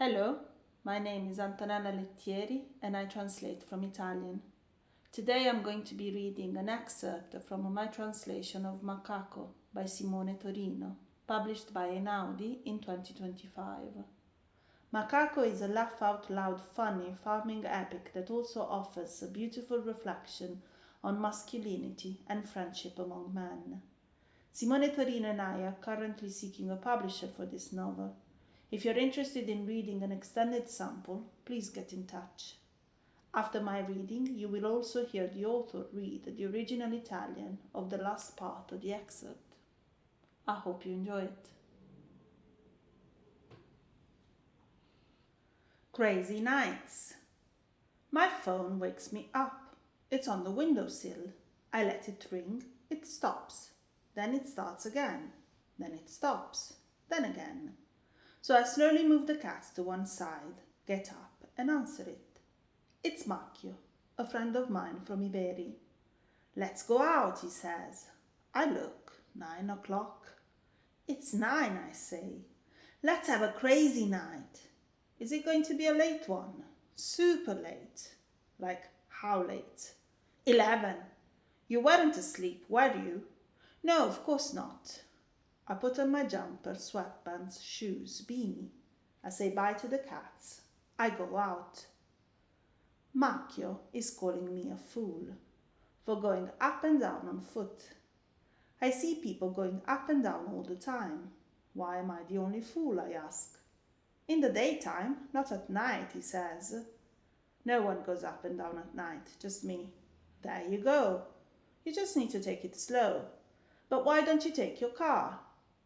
Hello, my name is Antonella Lettieri and I translate from Italian. Today I'm going to be reading an excerpt from my translation of Macaco by Simone Torino, published by Aloud in 2025. Macaco is a laugh-out-loud funny farming epic that also offers a beautiful reflection on masculinity and friendship among men. Simone Torino and I are currently seeking a publisher for this novel. If you're interested in reading an extended sample, please get in touch. After my reading, you will also hear the author read the original Italian of the last part of the excerpt. I hope you enjoy it. Crazy nights. My phone wakes me up. It's on the windowsill. I let it ring. It stops. Then it starts again. Then it stops. Then again. So I slowly move the cats to one side, get up and answer it. It's Matteo, a friend of mine from Iberi. Let's go out, he says. I look, 9 o'clock. It's 9, I say. Let's have a crazy night. Is it going to be a late one? Super late. Like how late? 11. You weren't asleep, were you? No, of course not. I put on my jumper, sweatpants, shoes, beanie. I say bye to the cats. I go out. Matteo is calling me a fool for going up and down on foot. I see people going up and down all the time. Why am I the only fool, I ask. In the daytime, not at night, he says. No one goes up and down at night, just me. There you go. You just need to take it slow. But why don't you take your car?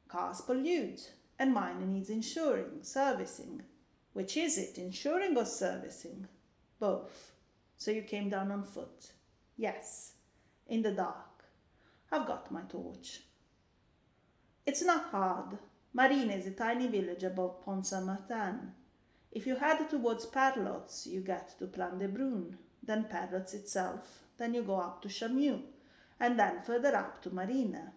Cars pollute, and mine needs insuring, servicing. Which is it, insuring or servicing? Both. So you came down on foot? Yes, in the dark. I've got my torch. It's not hard. Marina is a tiny village above Pont Saint-Martin. If you head towards Perlots, you get to Plan de Brun, then Perlots itself, then you go up to Chameau, and then further up to Marina.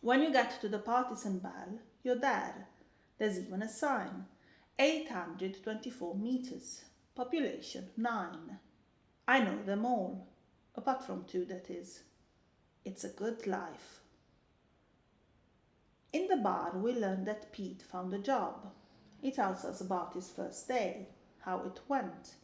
When you get to the Partisan Bell, you're there. There's even a sign. 824 meters. Population 9. I know them all. Apart from 2, that is. It's a good life. In the bar, we learn that Pete found a job. He tells us about his first day, how it went.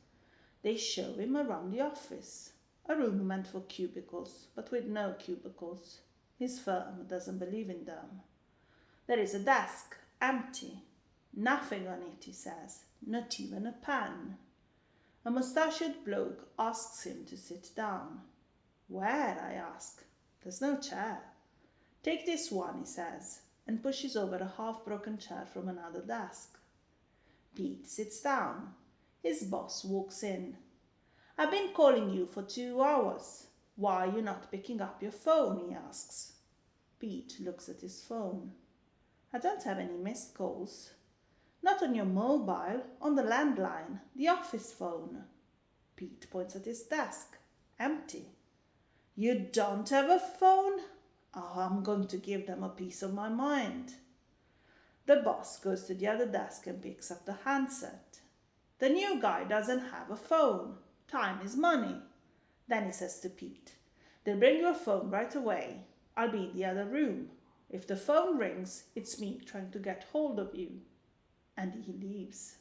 They show him around the office. A room meant for cubicles, but with no cubicles. His firm doesn't believe in them. There is a desk, empty. Nothing on it, he says, not even a pen. A mustachioed bloke asks him to sit down. Where, I ask. There's no chair. Take this one, he says, and pushes over a half-broken chair from another desk. Pete sits down. His boss walks in. I've been calling you for 2 hours. Why are you not picking up your phone, he asks. Pete looks at his phone. I don't have any missed calls. Not on your mobile, on the landline, the office phone. Pete points at his desk. Empty. You don't have a phone? Oh, I'm going to give them a piece of my mind. The boss goes to the other desk and picks up the handset. The new guy doesn't have a phone. Time is money. Then he says to Pete, they'll bring your phone right away. I'll be in the other room. If the phone rings, it's me trying to get hold of you. And he leaves.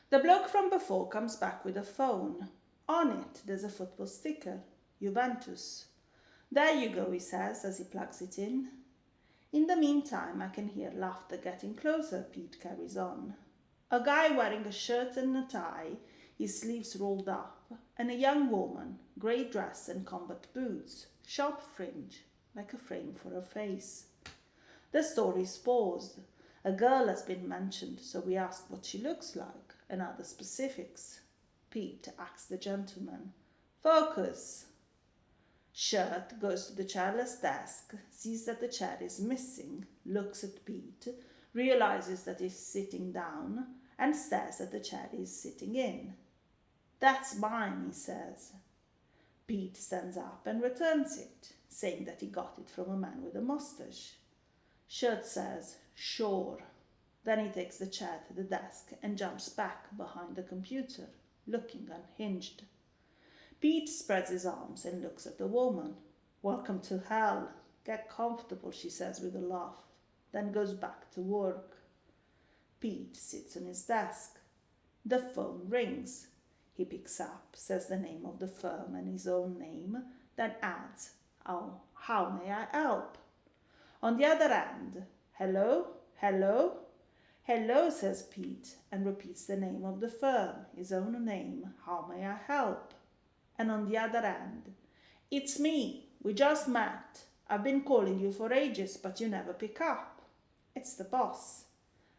The bloke from before comes back with a phone. On it, there's a football sticker, Juventus. There you go, he says as he plugs it in. In the meantime, I can hear laughter getting closer, Pete carries on. A guy wearing a shirt and a tie, his sleeves rolled up, and a young woman, grey dress and combat boots, sharp fringe, like a frame for her face. The story's paused. A girl has been mentioned, so we ask what she looks like and other specifics. Pete asks the gentleman. Focus. Shirt goes to the chairless desk, sees that the chair is missing, looks at Pete, realizes that he's sitting down, and stares at the chair he's sitting in. That's mine, he says. Pete stands up and returns it, saying that he got it from a man with a mustache. Shirt says, sure. Then he takes the chair to the desk and jumps back behind the computer, looking unhinged. Pete spreads his arms and looks at the woman. Welcome to hell. Get comfortable, she says with a laugh, then goes back to work. Pete sits on his desk. The phone rings. He picks up, says the name of the firm and his own name, then adds, "Oh, how may I help?" On the other end, "Hello? Hello?" "Hello," says Pete, and repeats the name of the firm, his own name, "How may I help?" And on the other end, "It's me. We just met. I've been calling you for ages, but you never pick up." It's the boss.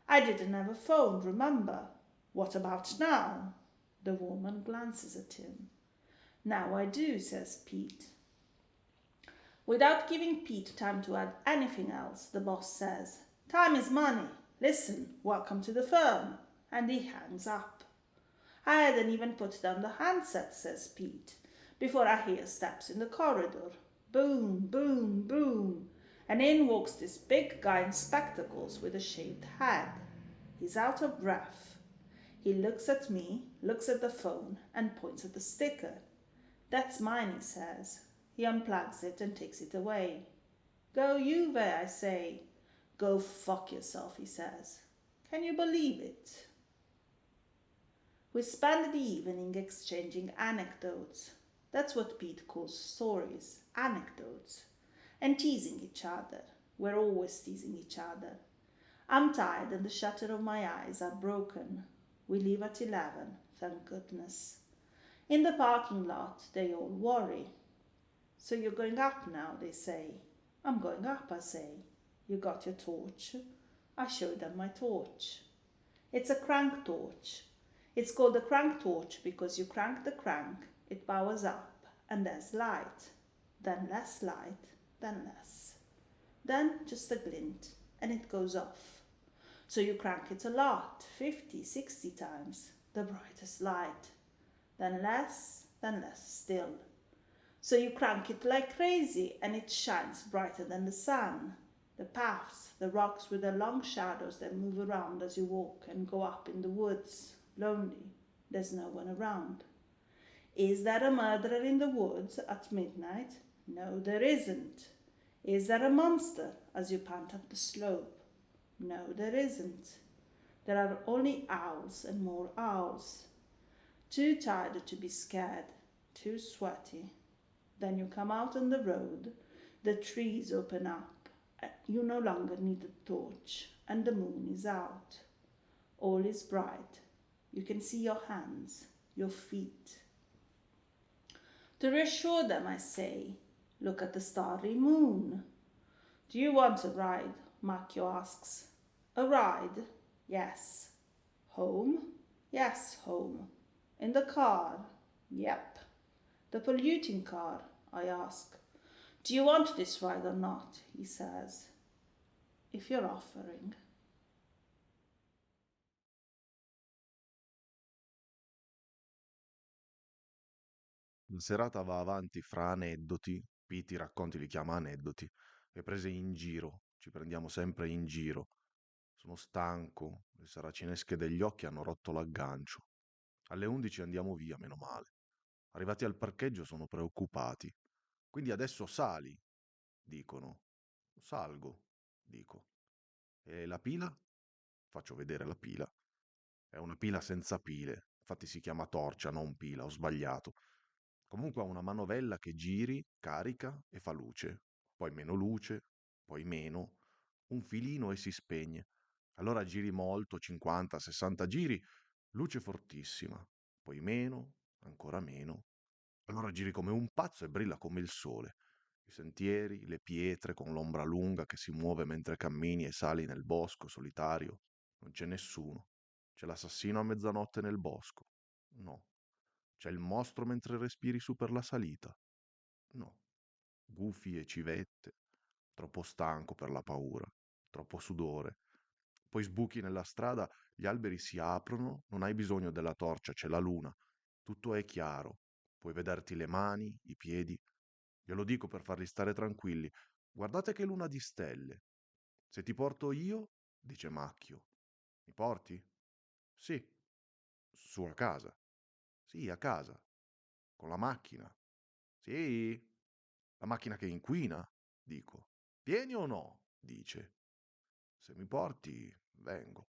"I didn't have a phone, remember? What about now?" The woman glances at him. "Now I do," says Pete. Without giving Pete time to add anything else, the boss says, "Time is money. Listen, welcome to the firm." And he hangs up. "I hadn't even put down the handset," says Pete, "before I hear steps in the corridor. Boom, boom, boom. And in walks this big guy in spectacles with a shaved head. He's out of breath. He looks at me, looks at the phone, and points at the sticker. "That's mine," he says. He unplugs it and takes it away. "Go you there," I say. "Go fuck yourself," he says. Can you believe it? We spend the evening exchanging anecdotes. That's what Pete calls stories, anecdotes. And teasing each other. We're always teasing each other. I'm tired and the shutters of my eyes are broken. We leave at 11, thank goodness. In the parking lot, they all worry. "So you're going up now," they say. "I'm going up," I say. "You got your torch?" I show them my torch. It's a crank torch. It's called a crank torch because you crank the crank, it powers up, and there's light. Then less light, then less. Then just a glint, and it goes off. So you crank it a lot, 50, 60 times, the brightest light. Then less still. So you crank it like crazy, and it shines brighter than the sun. The paths, the rocks with their long shadows that move around as you walk and go up in the woods, lonely. There's no one around. Is there a murderer in the woods at midnight? No, there isn't. Is there a monster as you pant up the slope? No, there isn't. There are only owls and more owls. Too tired to be scared, too sweaty. Then you come out on the road, the trees open up, you no longer need a torch, and the moon is out. All is bright. You can see your hands, your feet. To reassure them, I say, "Look at the starry moon." "Do you want a ride?" Matteo asks. "A ride?" "Yes." "Home?" "Yes, home." "In the car?" "Yep." "The polluting car?" I ask. "Do you want this ride or not?" he says. "If you're offering." La serata va avanti fra aneddoti, Piti racconti li chiama aneddoti, e prese in giro, ci prendiamo sempre in giro. Sono stanco, le saracinesche degli occhi hanno rotto l'aggancio. Alle 11 andiamo via, meno male. Arrivati al parcheggio sono preoccupati. "Quindi adesso sali", dicono. "Salgo", dico. "E la pila?" Faccio vedere la pila. È una pila senza pile, infatti si chiama torcia, non pila, ho sbagliato. Comunque ha una manovella che giri, carica e fa luce, poi meno luce, poi meno, un filino e si spegne. Allora giri molto, 50, 60 giri, luce fortissima, poi meno, ancora meno. Allora giri come un pazzo e brilla come il sole. I sentieri, le pietre con l'ombra lunga che si muove mentre cammini e sali nel bosco solitario. Non c'è nessuno. C'è l'assassino a mezzanotte nel bosco. No. C'è il mostro mentre respiri su per la salita. No. Gufi e civette. Troppo stanco per la paura. Troppo sudore. Poi sbuchi nella strada, gli alberi si aprono, non hai bisogno della torcia, c'è la luna. Tutto è chiaro. Puoi vederti le mani, i piedi. Glielo dico per farli stare tranquilli. "Guardate che luna di stelle." "Se ti porto io", dice Macchio. Mi porti? Sì. Su a casa? Sì, a casa. Con la macchina? Sì. La macchina che inquina? Dico. Vieni o no? Dice. Se mi porti, vengo.